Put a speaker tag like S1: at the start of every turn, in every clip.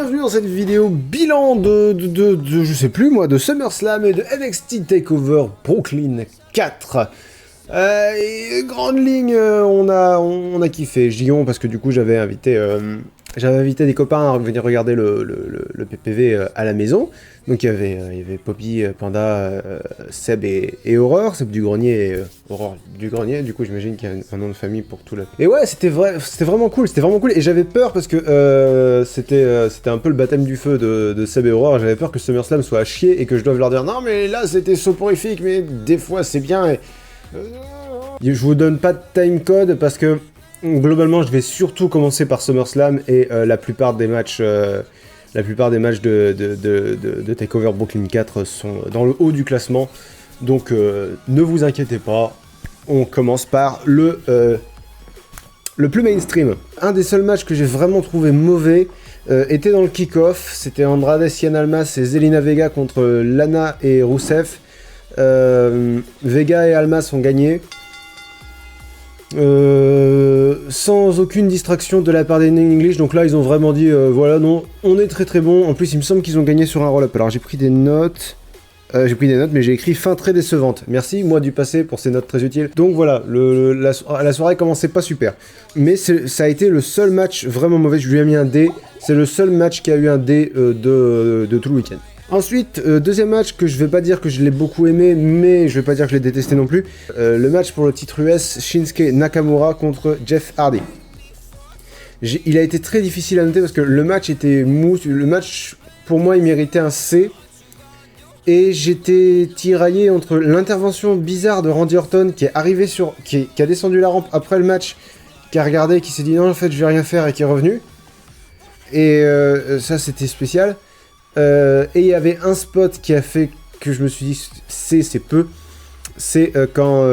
S1: bienvenue dans cette vidéo bilan je sais plus moi, de SummerSlam et de NXT TakeOver Brooklyn 4. Grande ligne, on a kiffé. J'y vais parce que du coup j'avais invité des copains à venir regarder le PPV à la maison. Donc il y avait Poppy, Panda, Seb et Aurore, Seb du Grenier et Aurore du Grenier. Du coup j'imagine qu'il y a un nom de famille pour tout là. Et ouais, c'était vraiment cool, et j'avais peur parce que c'était un peu le baptême du feu de Seb et Aurore. J'avais peur que SummerSlam soit à chier et que je doive leur dire non mais là c'était soporifique, mais des fois c'est bien. Je vous donne pas de timecode parce que globalement je vais surtout commencer par SummerSlam et la plupart des matchs de TakeOver Brooklyn 4 sont dans le haut du classement, donc ne vous inquiétez pas, on commence par le plus mainstream. Un des seuls matchs que j'ai vraiment trouvé mauvais était dans le kick-off, c'était Andrade Cien Almas et Zelina Vega contre Lana et Rusev. Vega et Almas ont gagné. Sans aucune distraction de la part des English, donc là ils ont vraiment dit voilà, non, on est très très bon. En plus il me semble qu'ils ont gagné sur un roll-up. Alors j'ai pris des notes, mais j'ai écrit fin très décevante. Merci moi du passé pour ces notes très utiles. Donc voilà, la soirée commençait pas super, mais ça a été le seul match vraiment mauvais. Je lui ai mis un D, c'est le seul match qui a eu un D de tout le week-end. Ensuite, deuxième match que je vais pas dire que je l'ai beaucoup aimé, mais je vais pas dire que je l'ai détesté non plus. Le match pour le titre US, Shinsuke Nakamura contre Jeff Hardy. Il a été très difficile à noter parce que le match était mou. Le match, pour moi, il méritait un C. Et j'étais tiraillé entre l'intervention bizarre de Randy Orton qui est arrivé qui a descendu la rampe après le match, qui a regardé, qui s'est dit non en fait je vais rien faire et qui est revenu. Et ça c'était spécial. Et il y avait un spot qui a fait que je me suis dit c'est peu. C'est quand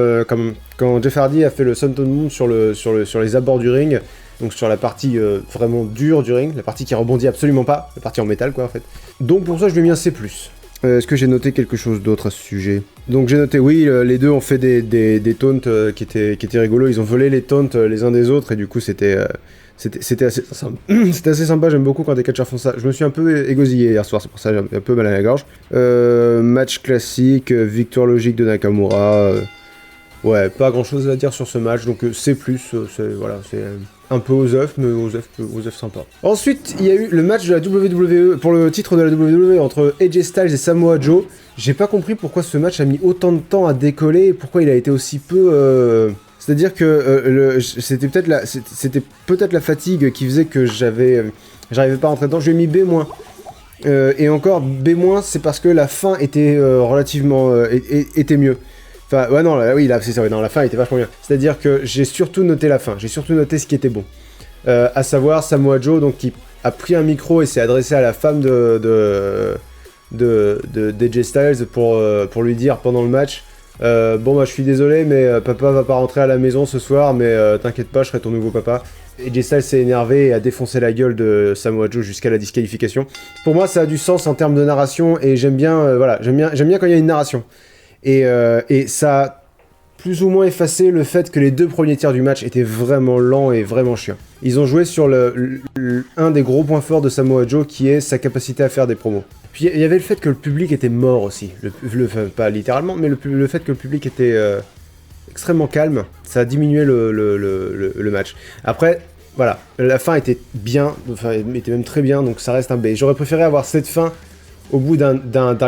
S1: Jeff Hardy a fait le Senton Moon sur les abords du ring, donc sur la partie vraiment dure du ring, la partie qui rebondit absolument pas, la partie en métal quoi en fait. Donc pour ça je lui ai mis un C+. Est-ce que j'ai noté quelque chose d'autre à ce sujet? Donc j'ai noté, oui, les deux ont fait des taunts qui étaient rigolos, ils ont volé les taunts les uns des autres et du coup c'était assez sympa. C'était assez sympa, j'aime beaucoup quand des catcheurs font ça. Je me suis un peu égosillé hier soir, c'est pour ça que j'ai un peu mal à la gorge. Match classique, victoire logique de Nakamura. Ouais, pas grand chose à dire sur ce match, donc C+, c'est un peu aux œufs, mais aux œufs sympa. Ensuite, il y a eu le match de la WWE, pour le titre de la WWE, entre AJ Styles et Samoa Joe. J'ai pas compris pourquoi ce match a mis autant de temps à décoller, et pourquoi il a été aussi peu... C'est-à-dire que c'était peut-être la fatigue qui faisait que j'arrivais pas à rentrer dedans. Je lui ai mis B-. Et encore, B-, c'est parce que la fin était relativement... était mieux. Enfin, ouais, non, oui, là, c'est ça, ouais, non, la fin était vachement bien. C'est-à-dire que j'ai surtout noté la fin, j'ai surtout noté ce qui était bon. À savoir Samoa Joe, donc, qui a pris un micro et s'est adressé à la femme d'AJ Styles pour lui dire pendant le match bon, bah, je suis désolé, mais papa va pas rentrer à la maison ce soir, mais t'inquiète pas, je serai ton nouveau papa. AJ Styles s'est énervé et a défoncé la gueule de Samoa Joe jusqu'à la disqualification. Pour moi, ça a du sens en termes de narration et j'aime bien quand il y a une narration. Et ça a plus ou moins effacé le fait que les deux premiers tiers du match étaient vraiment lents et vraiment chiants. Ils ont joué sur un des gros points forts de Samoa Joe qui est sa capacité à faire des promos. Puis il y avait le fait que le public était mort aussi, pas littéralement, mais le fait que le public était extrêmement calme, ça a diminué le match. Après, voilà, la fin était bien, enfin était même très bien, donc ça reste un B. J'aurais préféré avoir cette fin au bout d'un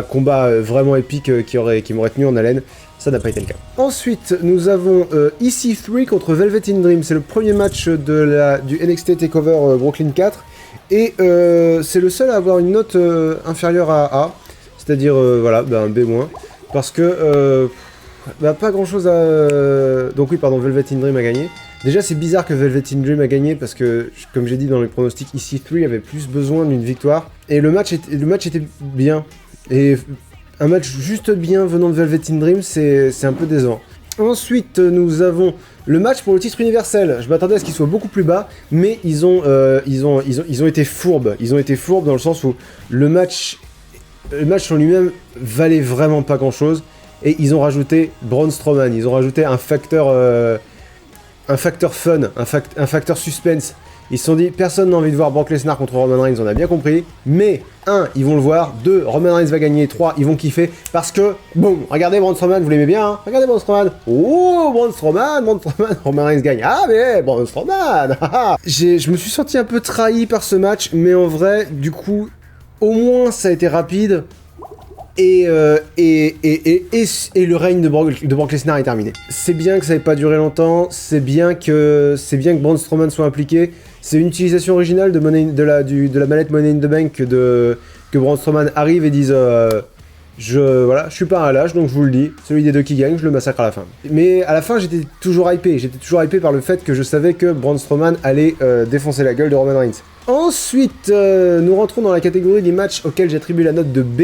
S1: combat vraiment épique qui m'aurait tenu en haleine. Ça n'a pas été le cas. Ensuite, nous avons EC3 contre Velvet in Dream. C'est le premier match du NXT TakeOver Brooklyn 4. Et c'est le seul à avoir une note inférieure à A. C'est-à-dire, voilà, un B-. Parce que, pas grand-chose à... Donc oui, pardon, Velvet in Dream a gagné. Déjà, c'est bizarre que Velvet in Dream a gagné parce que, comme j'ai dit dans les pronostics, EC3 avait plus besoin d'une victoire. Et le match était bien. Et un match juste bien venant de Velvet in Dream, c'est un peu décevant. Ensuite, nous avons le match pour le titre universel. Je m'attendais à ce qu'il soit beaucoup plus bas, mais ils ont été fourbes. Ils ont été fourbes dans le sens où le match en lui-même valait vraiment pas grand-chose. Et ils ont rajouté Braun Strowman. Ils ont rajouté un facteur fun, un facteur suspense. Ils se sont dit, personne n'a envie de voir Brock Lesnar contre Roman Reigns, on a bien compris. Mais, 1, ils vont le voir. 2, Roman Reigns va gagner. 3, ils vont kiffer. Parce que, bon, regardez Braun Strowman, vous l'aimez bien, hein. Regardez Braun Strowman. Oh, Braun Strowman, Roman Reigns gagne. Ah, mais Braun Strowman. Je me suis senti un peu trahi par ce match, mais en vrai, du coup, au moins ça a été rapide. Et le règne de Brock Lesnar est terminé. C'est bien que ça n'ait pas duré longtemps, c'est bien que Braun Strowman soit impliqué. C'est une utilisation originale de la mallette Money in the Bank que Braun Strowman arrive et dise je suis pas un lâche, donc je vous le dis, celui des deux qui gagne, je le massacre à la fin. Mais à la fin, j'étais toujours hypé par le fait que je savais que Braun Strowman allait défoncer la gueule de Roman Reigns. Ensuite, nous rentrons dans la catégorie des matchs auxquels j'attribue la note de B.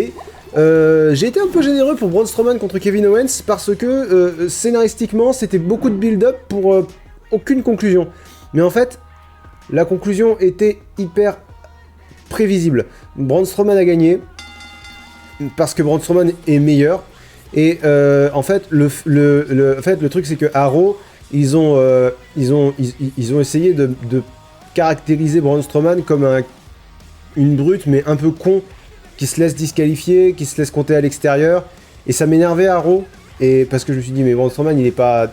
S1: J'ai été un peu généreux pour Braun Strowman contre Kevin Owens parce que scénaristiquement c'était beaucoup de build-up pour aucune conclusion. Mais en fait, la conclusion était hyper prévisible. Braun Strowman a gagné parce que Braun Strowman est meilleur. Et en fait, le truc c'est que à Raw, ils ont essayé de caractériser Braun Strowman comme une brute mais un peu con, qui se laisse disqualifier, qui se laisse compter à l'extérieur, et ça m'énervait à Raw, et parce que je me suis dit mais Braun Strowman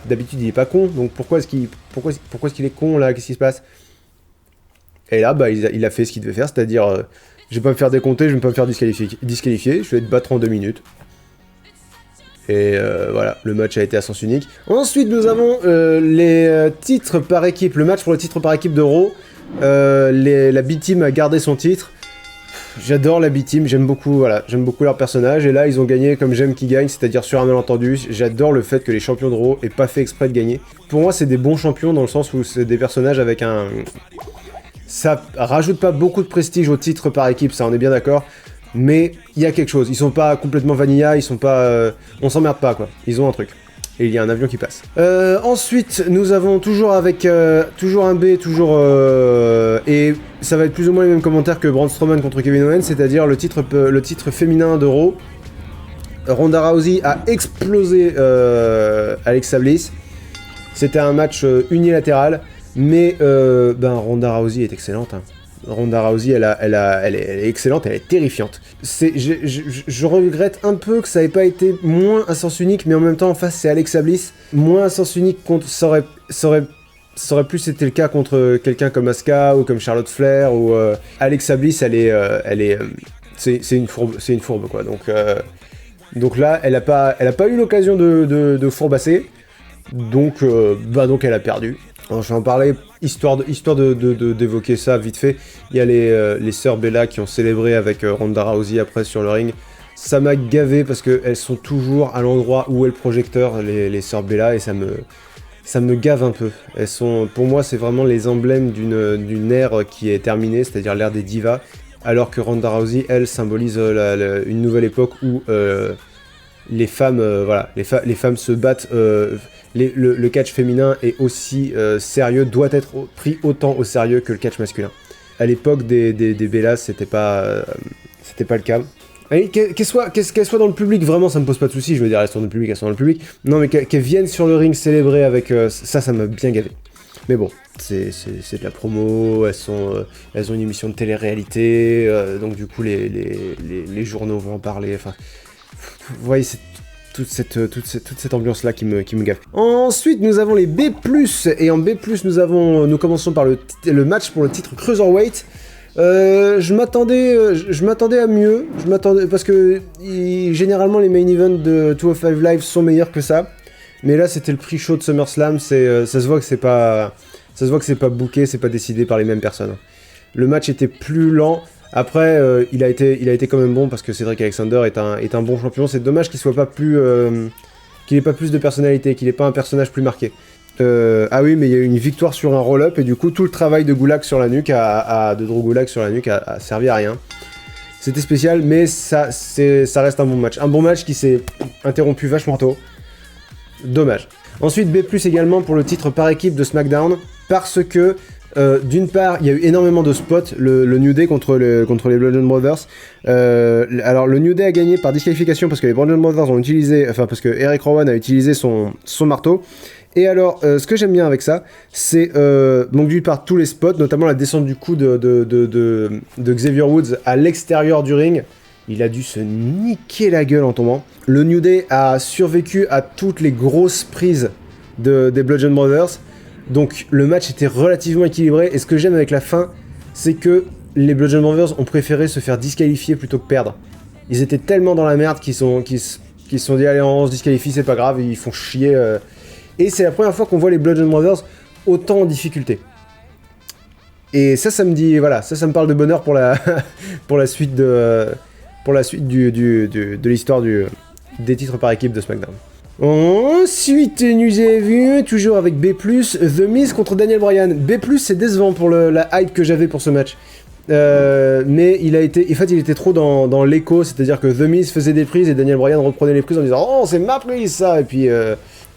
S1: d'habitude il est pas con, donc pourquoi est-ce qu'il est con là, qu'est-ce qui se passe? Et là il a fait ce qu'il devait faire, c'est-à-dire je vais pas me faire décompter, je vais pas me faire disqualifier, je vais te battre en 2 minutes. Et voilà, le match a été à sens unique. Ensuite nous avons les titres par équipe, le match pour le titre par équipe de Raw. La B-Team a gardé son titre. J'adore la B-Team, j'aime beaucoup leur personnage, et là ils ont gagné comme j'aime qu'ils gagnent, c'est-à-dire sur un malentendu. J'adore le fait que les champions de Raw aient pas fait exprès de gagner. Pour moi c'est des bons champions dans le sens où c'est des personnages avec un... Ça rajoute pas beaucoup de prestige au titre par équipe, ça on est bien d'accord, mais il y a quelque chose, ils sont pas complètement vanilla, ils sont pas... on s'emmerde pas quoi, ils ont un truc. Et il y a un avion qui passe. Ensuite, nous avons toujours avec toujours un B, et ça va être plus ou moins les mêmes commentaires que Braun Strowman contre Kevin Owens, c'est-à-dire le titre féminin de Raw. Ronda Rousey a explosé Alexa Bliss. C'était un match unilatéral, mais Ronda Rousey est excellente. Hein. Ronda Rousey, elle est excellente, elle est terrifiante. Je regrette un peu que ça ait pas été moins à sens unique, mais en même temps, en face, c'est Alexa Bliss. Moins à sens unique, ça aurait plus été le cas contre quelqu'un comme Asuka ou comme Charlotte Flair ou Alexa Bliss. C'est une fourbe quoi. Donc là, elle a pas eu l'occasion de fourbasser. Donc elle a perdu. Alors, je vais en parler, histoire d'évoquer ça vite fait. Il y a les sœurs Bella qui ont célébré avec Ronda Rousey après sur le ring. Ça m'a gavé parce qu'elles sont toujours à l'endroit où est le projecteur, les sœurs Bella, et ça me gave un peu. Elles sont, pour moi, c'est vraiment les emblèmes d'une ère qui est terminée, c'est-à-dire l'ère des divas, alors que Ronda Rousey, elle, symbolise une nouvelle époque où les femmes, les femmes se battent. Le catch féminin est aussi sérieux, doit être pris autant au sérieux que le catch masculin. À l'époque des Bellas, c'était pas le cas. Qu'elle soit dans le public, vraiment, ça me pose pas de soucis. Je veux dire, elles sont dans le public, elles sont dans le public. Non, mais qu'elles viennent sur le ring célébrer avec ça m'a bien gavé. Mais bon, c'est de la promo, elles ont une émission de télé-réalité, donc du coup les journaux vont en parler. Enfin, vous voyez, c'est toute cette ambiance-là qui me gaffe. Ensuite, nous avons les B+, et en B+, nous commençons par le match pour le titre Cruiserweight. Je m'attendais à mieux, parce que généralement les main events de 205 Live sont meilleurs que ça, mais là c'était le pre-show de SummerSlam, ça se voit que c'est pas booké, c'est pas décidé par les mêmes personnes. Le match était plus lent. Après, il a été quand même bon parce que Cedric Alexander est un bon champion. C'est dommage qu'il ait pas plus de personnalité, qu'il ait pas un personnage plus marqué. Ah oui, mais il y a eu une victoire sur un roll-up et du coup tout le travail de Gulak sur la nuque de Drew Gulak sur la nuque a servi à rien. C'était spécial, mais ça reste un bon match. Un bon match qui s'est interrompu vachement tôt. Dommage. Ensuite, B+, également pour le titre par équipe de SmackDown, parce que d'une part, il y a eu énormément de spots, le New Day contre les Bludgeon Brothers. Alors, le New Day a gagné par disqualification parce que les Bludgeon Brothers ont utilisé, parce que Eric Rowan a utilisé son marteau. Et alors, ce que j'aime bien avec ça, c'est donc d'une part tous les spots, notamment la descente du coup de Xavier Woods à l'extérieur du ring. Il a dû se niquer la gueule en tombant. Le New Day a survécu à toutes les grosses prises des Bludgeon Brothers. Donc le match était relativement équilibré. Et ce que j'aime avec la fin, c'est que les Bludgeon Brothers ont préféré se faire disqualifier plutôt que perdre. Ils étaient tellement dans la merde qu'ils se sont dit allez on se disqualifie, c'est pas grave, ils font chier. Et c'est la première fois qu'on voit les Bludgeon Brothers autant en difficulté. Et ça me dit, voilà, ça me parle de bonheur pour la, pour la suite de l'histoire des titres par équipe de SmackDown. Ensuite, nous avons vu, toujours avec B+, The Miz contre Daniel Bryan. B+, c'est décevant pour la hype que j'avais pour ce match. Mais il était trop dans l'écho, c'est-à-dire que The Miz faisait des prises et Daniel Bryan reprenait les prises en disant « Oh, c'est ma prise, ça !» Et puis,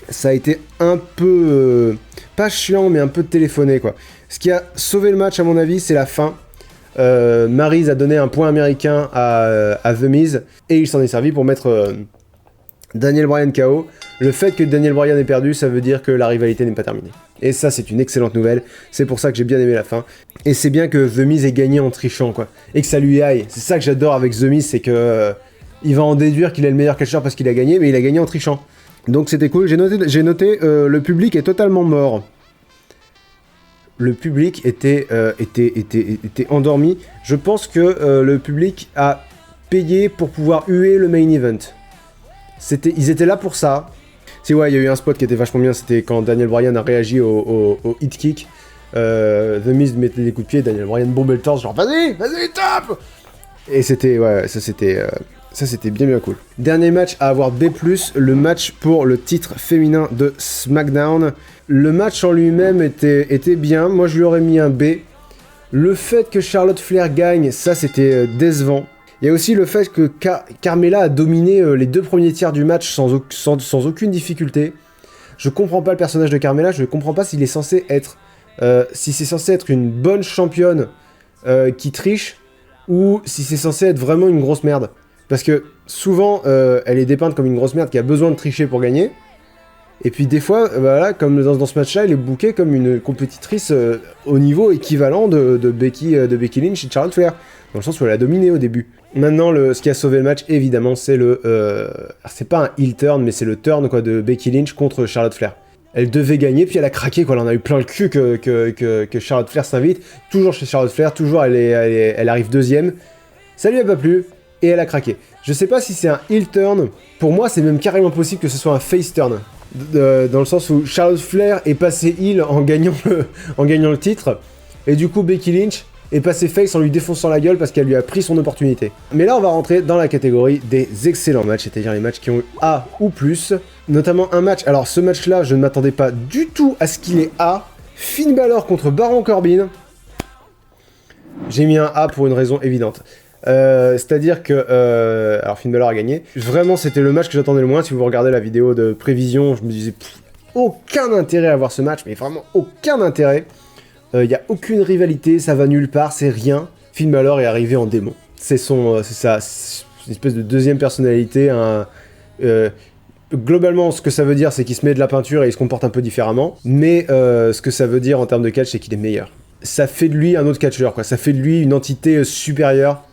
S1: ça a été un peu... pas chiant, mais un peu téléphoné, quoi. Ce qui a sauvé le match, à mon avis, c'est la fin. Maryse a donné un point américain à The Miz, et il s'en est servi pour mettre Daniel Bryan KO. Le fait que Daniel Bryan ait perdu, ça veut dire que la rivalité n'est pas terminée. Et ça, c'est une excellente nouvelle. C'est pour ça que j'ai bien aimé la fin. Et c'est bien que The Miz ait gagné en trichant, quoi. Et que ça lui aille. C'est ça que j'adore avec The Miz, c'est que il va en déduire qu'il est le meilleur catcheur parce qu'il a gagné, mais il a gagné en trichant. Donc c'était cool. J'ai noté le public est totalement mort. Le public était endormi. Je pense que le public a payé pour pouvoir huer le main event. Ils étaient là pour ça. Ouais, il y a eu un spot qui était vachement bien, c'était quand Daniel Bryan a réagi au hit kick. The Miz mettait des coups de pied, Daniel Bryan bombait le torse, genre vas-y, tape. Et c'était, ouais, ça c'était bien cool. Dernier match à avoir B+, le match pour le titre féminin de SmackDown. Le match en lui-même était bien, moi je lui aurais mis un B. Le fait que Charlotte Flair gagne, ça c'était décevant. Il y a aussi le fait que Carmella a dominé les 2 premiers tiers du match sans aucune difficulté. Je comprends pas le personnage de Carmella, je comprends pas s'il est censé être... si c'est censé être une bonne championne qui triche, ou si c'est censé être vraiment une grosse merde. Parce que souvent, elle est dépeinte comme une grosse merde qui a besoin de tricher pour gagner. Et puis des fois, voilà, comme dans ce match-là, elle est bookée comme une compétitrice au niveau équivalent de Becky Lynch et Charlotte Flair. Dans le sens où elle a dominé au début. Maintenant, ce qui a sauvé le match, évidemment, c'est c'est pas un heel turn, mais c'est le turn quoi, de Becky Lynch contre Charlotte Flair. Elle devait gagner, puis elle a craqué, quoi. Elle en a eu plein le cul que Charlotte Flair s'invite. Toujours chez Charlotte Flair, toujours elle arrive deuxième. Ça lui a pas plu, et elle a craqué. Je sais pas si c'est un heel turn. Pour moi, c'est même carrément possible que ce soit un face turn. Dans le sens où Charlotte Flair est passé heel en gagnant le titre. Et du coup, Becky Lynch est passé face en lui défonçant la gueule parce qu'elle lui a pris son opportunité. Mais là, on va rentrer dans la catégorie des excellents matchs, c'est-à-dire les matchs qui ont eu A ou plus. Notamment un match, alors ce match-là, je ne m'attendais pas du tout à ce qu'il ait A. Finn Balor contre Baron Corbin. J'ai mis un A pour une raison évidente. C'est-à-dire que... alors Finn Balor a gagné. Vraiment, c'était le match que j'attendais le moins. Si vous regardez la vidéo de prévision, je me disais... aucun intérêt à voir ce match, mais vraiment aucun intérêt. Il n'y a aucune rivalité, ça va nulle part, c'est rien. Finn Balor est arrivé en démon. C'est une espèce de deuxième personnalité. Globalement, ce que ça veut dire, c'est qu'il se met de la peinture et il se comporte un peu différemment. Mais ce que ça veut dire en termes de catch, c'est qu'il est meilleur. Ça fait de lui un autre catcheur, quoi. Ça fait de lui une entité supérieure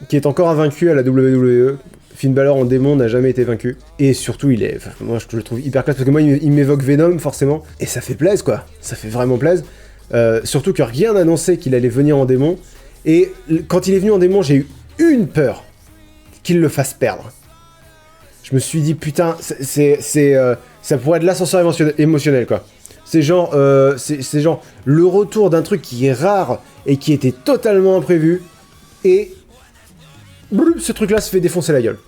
S1: qui est encore invaincu à la WWE. Finn Balor en démon n'a jamais été vaincu. Et surtout, moi, je le trouve hyper classe, parce que moi, il m'évoque Venom, forcément. Et ça fait plaisir, quoi. Ça fait vraiment plaisir. Surtout que rien n'annonçait qu'il allait venir en démon. Et quand il est venu en démon, j'ai eu une peur. Qu'il le fasse perdre. Je me suis dit, putain, ça pourrait être l'ascenseur émotionnel, quoi. C'est genre le retour d'un truc qui est rare et qui était totalement imprévu. Et... ce truc-là se fait défoncer la gueule.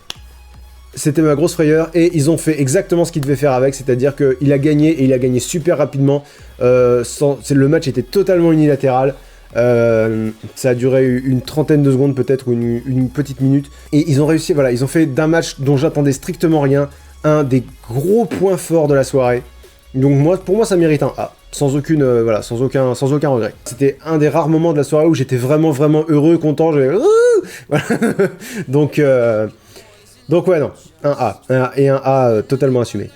S1: C'était ma grosse frayeur, et ils ont fait exactement ce qu'ils devaient faire avec, c'est-à-dire qu'il a gagné, et il a gagné super rapidement. Le match était totalement unilatéral. Ça a duré une trentaine de secondes peut-être, ou une petite minute. Et ils ont réussi, voilà, ils ont fait d'un match dont j'attendais strictement rien, un des gros points forts de la soirée. Donc pour moi ça mérite un A, sans aucun regret. C'était un des rares moments de la soirée où j'étais vraiment heureux, content, voilà. Donc ouais, non, un A, et un A totalement assumé.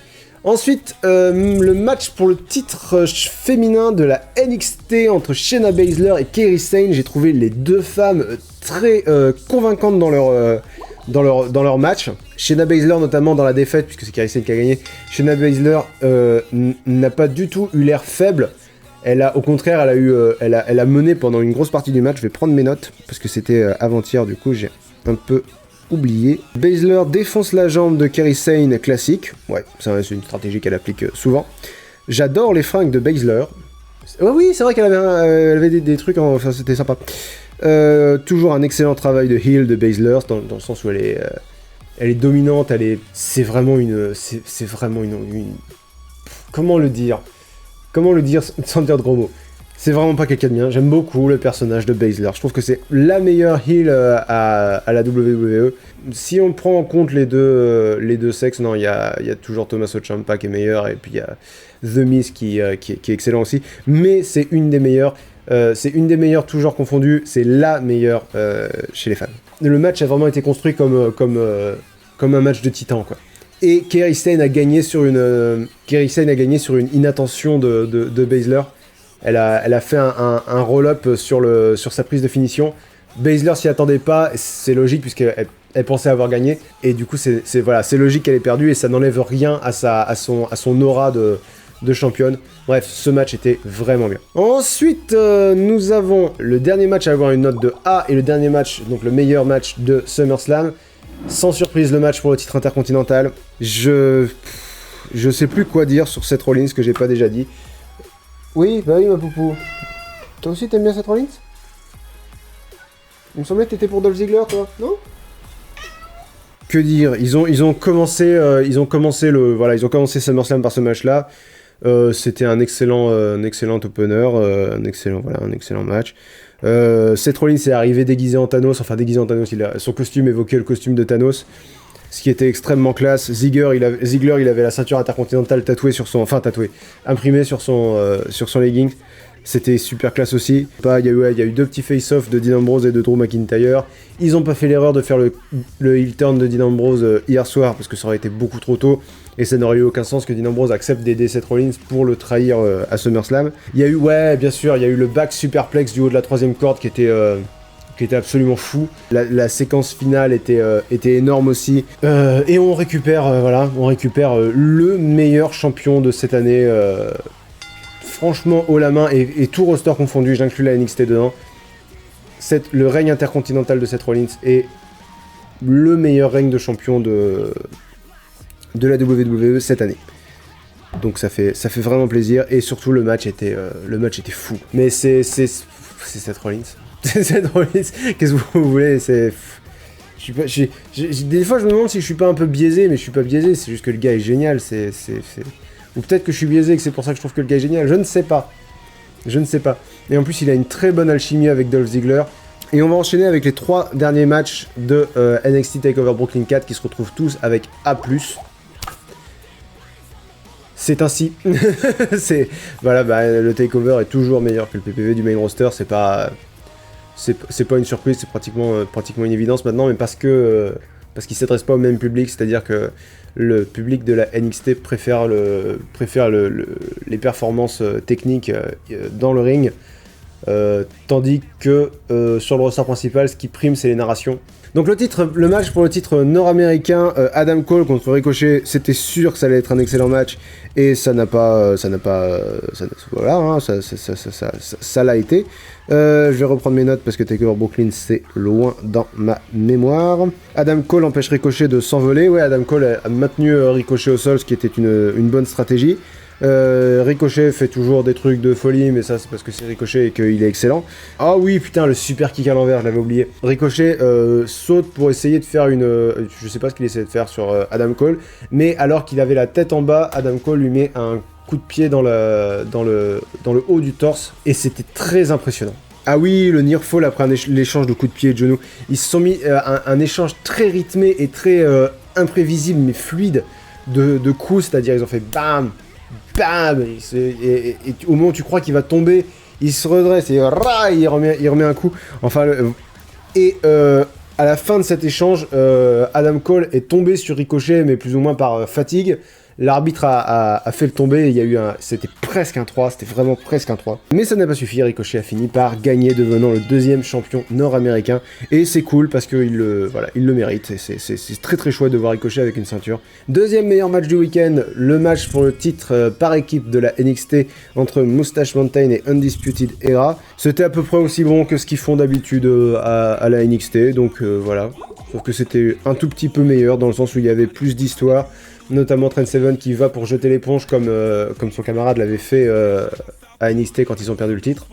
S1: Ensuite, le match pour le titre féminin de la NXT entre Shayna Baszler et Kairi Sane. J'ai trouvé les deux femmes très convaincantes dans leur match. Shayna Baszler notamment dans la défaite, puisque c'est Kairi Sane qui a gagné. Shayna Baszler n'a pas du tout eu l'air faible. Au contraire, elle a mené pendant une grosse partie du match. Je vais prendre mes notes, parce que c'était avant-hier, du coup j'ai un peu oublié. Baszler défonce la jambe de Kairi Sane classique. Ouais, c'est une stratégie qu'elle applique souvent. J'adore les fringues de Baszler. Ouais, oui, c'est vrai qu'elle avait des trucs, enfin c'était sympa. Toujours un excellent travail de heel de Baszler, dans le sens où elle est dominante, c'est vraiment une... Comment le dire sans dire de gros mots. C'est vraiment pas quelqu'un de bien. J'aime beaucoup le personnage de Baszler. Je trouve que c'est la meilleure heel à la WWE. Si on prend en compte les deux sexes, non, il y a toujours Tommaso Ciampa qui est meilleur, et puis il y a The Miz qui est excellent aussi. Mais c'est une des meilleures. C'est une des meilleures toujours confondues. C'est la meilleure chez les fans. Le match a vraiment été construit comme un match de titan, quoi. Et Kairi Sane a gagné sur une inattention de Baszler. Elle a fait un roll-up sur sa prise de finition. Baszler s'y attendait pas, c'est logique puisqu'elle pensait avoir gagné. Et du coup, c'est logique qu'elle ait perdu, et ça n'enlève rien à son aura de championne. Bref, ce match était vraiment bien. Ensuite, nous avons le dernier match à avoir une note de A, et le dernier match, donc le meilleur match de SummerSlam. Sans surprise, le match pour le titre intercontinental. Je sais plus quoi dire sur Seth Rollins que j'ai pas déjà dit. Oui, bah oui, ma poupou. Toi aussi, t'aimes bien Seth Rollins? Il me semblait que t'étais pour Dolph Ziggler, toi, non? Que dire? Ils ont commencé SummerSlam par ce match-là. C'était un excellent opener, un excellent match. Seth Rollins est arrivé déguisé en Thanos, son costume évoquait le costume de Thanos, ce qui était extrêmement classe. Ziggler, il avait la ceinture intercontinentale imprimée sur son legging. C'était super classe aussi. Il y a eu deux petits face-off de Dean Ambrose et de Drew McIntyre. Ils ont pas fait l'erreur de faire le heel turn de Dean Ambrose hier soir, parce que ça aurait été beaucoup trop tôt, et ça n'aurait eu aucun sens que Dean Ambrose accepte d'aider Seth Rollins pour le trahir à SummerSlam. Il y a eu le back superplex du haut de la troisième corde qui était absolument fou. La séquence finale était énorme aussi. Et on récupère le meilleur champion de cette année. Franchement, haut la main, et tout roster confondu, j'inclus la NXT dedans. Le règne intercontinental de Seth Rollins est le meilleur règne de champion de la WWE cette année. Donc ça fait vraiment plaisir, et surtout le match était fou. Mais c'est Seth Rollins. C'est Seth Rollins, qu'est-ce que vous voulez, des fois je me demande si je suis pas un peu biaisé, mais je suis pas biaisé, c'est juste que le gars est génial, Ou peut-être que je suis biaisé et que c'est pour ça que je trouve que le gars est génial, je ne sais pas. Et en plus il a une très bonne alchimie avec Dolph Ziggler. Et on va enchaîner avec les 3 derniers matchs de NXT TakeOver Brooklyn 4 qui se retrouvent tous avec A+. C'est ainsi. Le TakeOver est toujours meilleur que le PPV du main roster, c'est pas une surprise, c'est pratiquement une évidence maintenant, mais parce qu'il s'adresse pas au même public, c'est-à-dire que le public de la NXT préfère les performances techniques dans le ring, tandis que sur le roster principal, ce qui prime, c'est les narrations. Donc le match pour le titre nord-américain, Adam Cole contre Ricochet, c'était sûr que ça allait être un excellent match, et ça l'a été. Je vais reprendre mes notes parce que TakeOver Brooklyn c'est loin dans ma mémoire. Adam Cole empêche Ricochet de s'envoler. Ouais, Adam Cole a maintenu Ricochet au sol, ce qui était une bonne stratégie. Ricochet fait toujours des trucs de folie, mais ça c'est parce que c'est Ricochet et qu'il est excellent. Ah oui, putain, le super kick à l'envers, je l'avais oublié. Ricochet saute pour essayer de faire je sais pas ce qu'il essaie de faire sur Adam Cole, mais alors qu'il avait la tête en bas, Adam Cole lui met un coup de pied dans le haut du torse, et c'était très impressionnant. Ah oui, le near fall après l'échange de coups de pied et de genoux. Ils se sont mis un échange très rythmé et très imprévisible mais fluide de coups, c'est-à-dire ils ont fait bam, bam, et au moment où tu crois qu'il va tomber, il se redresse et il remet un coup. Enfin, à la fin de cet échange, Adam Cole est tombé sur Ricochet, mais plus ou moins par fatigue. L'arbitre a fait le tomber, il y a eu c'était presque un 3, c'était vraiment presque un 3. Mais ça n'a pas suffi, Ricochet a fini par gagner, devenant le deuxième champion nord-américain. Et c'est cool parce qu'il il le mérite, et c'est très très chouette de voir Ricochet avec une ceinture. Deuxième meilleur match du week-end, le match pour le titre par équipe de la NXT entre Moustache Mountain et Undisputed Era. C'était à peu près aussi bon que ce qu'ils font d'habitude à la NXT, donc voilà. Sauf que c'était un tout petit peu meilleur, dans le sens où il y avait plus d'histoire, notamment Trent Seven qui va pour jeter l'éponge comme son camarade l'avait fait à NXT quand ils ont perdu le titre.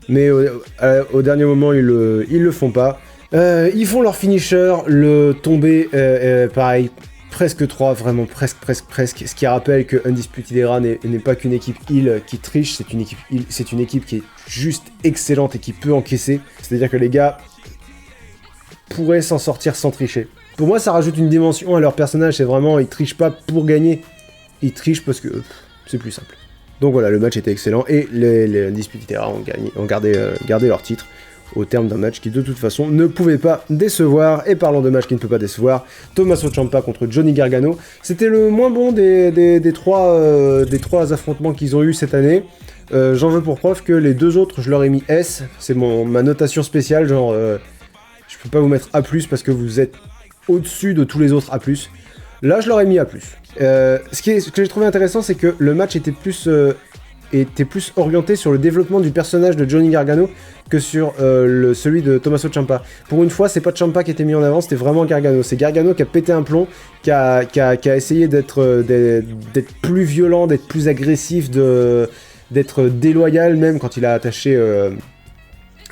S1: Mais au dernier moment, ils le font pas. Ils font leur finisher, le tombé, pareil, presque 3, vraiment presque. Ce qui rappelle que Undisputed Era n'est pas qu'une équipe heel qui triche, c'est une équipe qui est juste excellente et qui peut encaisser. C'est-à-dire que les gars pourraient s'en sortir sans tricher. Pour moi, ça rajoute une dimension à leur personnage, c'est vraiment, ils trichent pas pour gagner, ils trichent parce que c'est plus simple. Donc voilà, le match était excellent, et les Undisputed Era ont gardé leur titre, au terme d'un match qui de toute façon ne pouvait pas décevoir. Et parlant de match qui ne peut pas décevoir, Tommaso Ciampa contre Johnny Gargano, c'était le moins bon des trois affrontements qu'ils ont eu cette année. J'en veux pour preuve que les deux autres, je leur ai mis S, c'est ma notation spéciale, genre je peux pas vous mettre A+, parce que vous êtes au-dessus de tous les autres A+. Là, je leur ai mis A+. Ce que j'ai trouvé intéressant, c'est que le match était plus orienté sur le développement du personnage de Johnny Gargano que sur celui de Tommaso Ciampa. Pour une fois, c'est pas Ciampa qui était mis en avant, c'était vraiment Gargano. C'est Gargano qui a pété un plomb, qui a essayé d'être plus violent, d'être plus agressif, d'être déloyal même quand il a attaché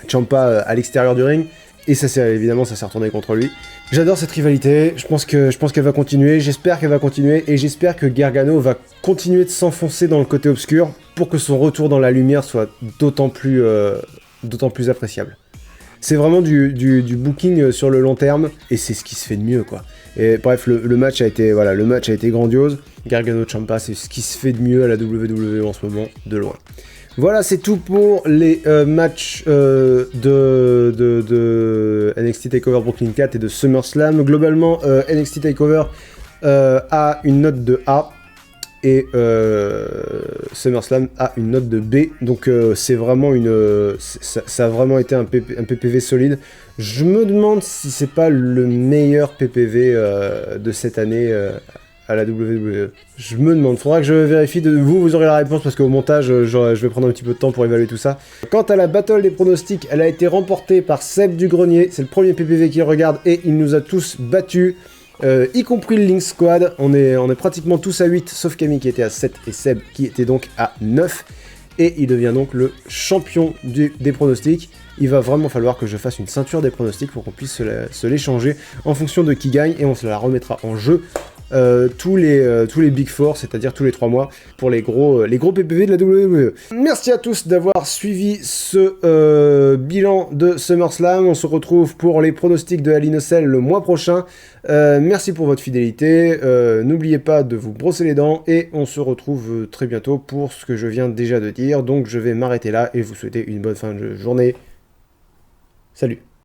S1: Ciampa à l'extérieur du ring. Et ça s'est retourné contre lui. J'adore cette rivalité, je pense qu'elle va continuer, j'espère qu'elle va continuer, et j'espère que Gargano va continuer de s'enfoncer dans le côté obscur pour que son retour dans la lumière soit d'autant plus appréciable. C'est vraiment du booking sur le long terme, et c'est ce qui se fait de mieux, quoi. Et bref, le match a été grandiose. Gargano Ciampa, c'est ce qui se fait de mieux à la WWE en ce moment, de loin. Voilà, c'est tout pour les matchs de NXT TakeOver Brooklyn 4 et de SummerSlam. Globalement, NXT TakeOver a une note de A et SummerSlam a une note de B. Donc c'est vraiment ça a vraiment été un PPV solide. Je me demande si c'est pas le meilleur PPV de cette année à la WWE. Je me demande, faudra que je vérifie. Vous aurez la réponse parce qu'au montage, je vais prendre un petit peu de temps pour évaluer tout ça. Quant à la battle des pronostics, elle a été remportée par Seb du Grenier. C'est le premier PPV qu'il regarde et il nous a tous battus, y compris le Link Squad. On est pratiquement tous à 8, sauf Camille qui était à 7 et Seb qui était donc à 9. Et il devient donc le champion des pronostics. Il va vraiment falloir que je fasse une ceinture des pronostics pour qu'on puisse se l'échanger en fonction de qui gagne, et on se la remettra en jeu tous les Big Four, c'est-à-dire tous les 3 mois, pour les gros PPV de la WWE. Merci à tous d'avoir suivi ce bilan de SummerSlam. On se retrouve pour les pronostics de Hell in a Cell le mois prochain. Merci pour votre fidélité. N'oubliez pas de vous brosser les dents, et on se retrouve très bientôt pour ce que je viens déjà de dire. Donc je vais m'arrêter là et vous souhaiter une bonne fin de journée. Salut!